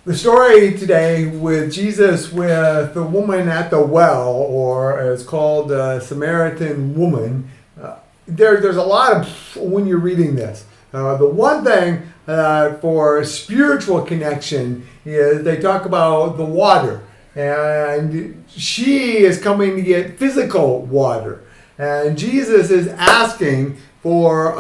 The story today with Jesus with the woman at the well, or it's called Samaritan woman, there's a lot of, when you're reading this. The one thing for spiritual connection is they talk about the water. And she is coming to get physical water. And Jesus is asking for,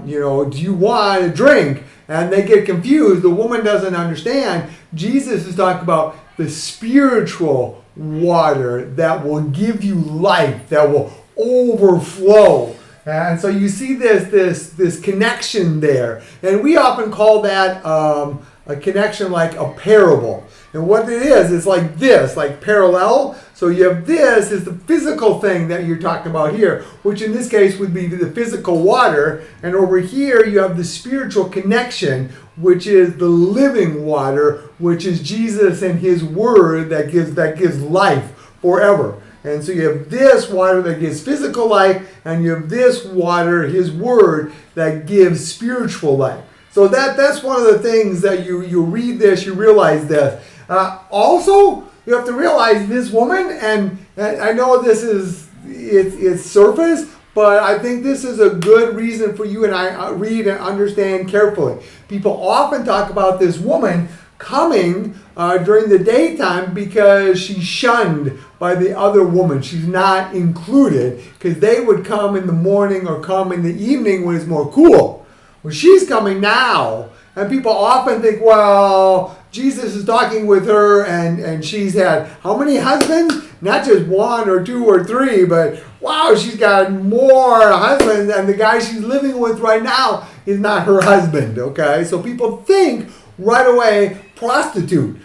do you want a drink? And they get confused. The woman doesn't understand. Jesus is talking about the spiritual water that will give you life, that will overflow. And so you see this connection there. And we often call that a connection like a parable. And what it is, it's like this, like parallel. So you have this is the physical thing that you're talking about here, which in this case would be the physical water. And over here you have the spiritual connection, which is the living water, which is Jesus and his word that gives life forever. And so you have this water that gives physical life, and you have this water, his word, that gives spiritual life. So that's one of the things that you read this, you realize this. Also, you have to realize this woman, and I know this is it's surface, but I think this is a good reason for you and I read and understand carefully. People often talk about this woman coming during the daytime because she's shunned by the other woman. She's not included because they would come in the morning or come in the evening when it's more cool. Well, she's coming now, and people often think, well, Jesus is talking with her, and she's had how many husbands? Not just one or two or three, but wow, she's got more husbands, and the guy she's living with right now is not her husband, okay? So people think right away, prostitute.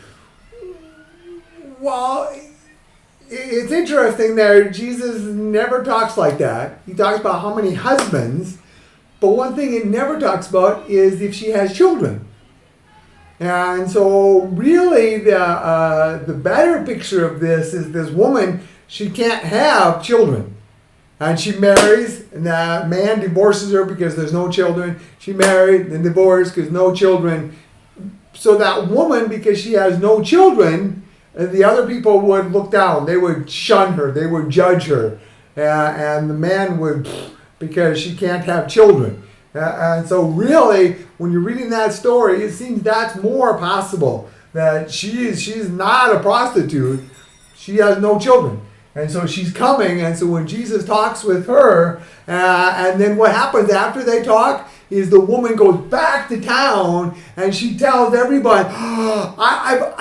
Well, it's interesting that Jesus never talks like that. He talks about how many husbands, but one thing it never talks about is if she has children. And so really the better picture of this is this woman, she can't have children. And she marries, and that man divorces her because there's no children. She married, then divorced because no children. So that woman, because she has no children, the other people would look down. They would shun her. They would judge her. And the man would, because she can't have children. And so really, when you're reading that story, it seems that's more possible. That she's not a prostitute. She has no children. And so she's coming. And so when Jesus talks with her, and then what happens after they talk is the woman goes back to town and she tells everybody, I've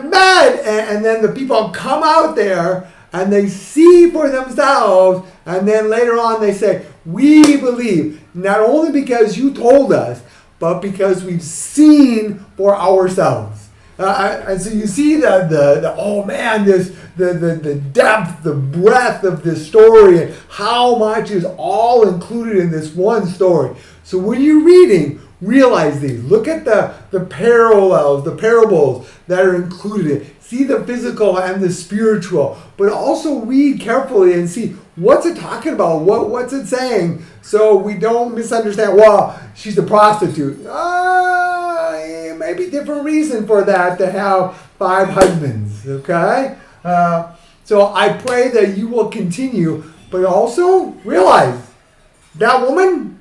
met. And then the people come out there and they see for themselves. And then later on they say, we believe, not only because you told us, but because we've seen for ourselves. And so you see the oh man, the depth, the breadth of this story, and how much is all included in this one story. So when you're reading, realize these. Look at the parallels, the parables that are included. See the physical and the spiritual, but also read carefully and see what's it talking about. What's it saying? So we don't misunderstand. Well, she's a prostitute. Maybe different reason for that to have 5 husbands. Okay. So I pray that you will continue, but also realize that woman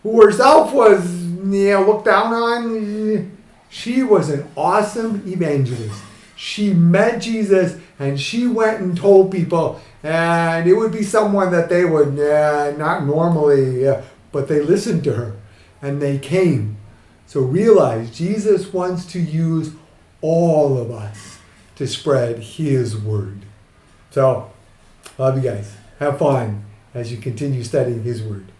who herself was looked down on, she was an awesome evangelist. She met Jesus and she went and told people, and it would be someone that they would not normally, but they listened to her and they came. So realize Jesus wants to use all of us to spread his word. So, love you guys. Have fun as you continue studying his word.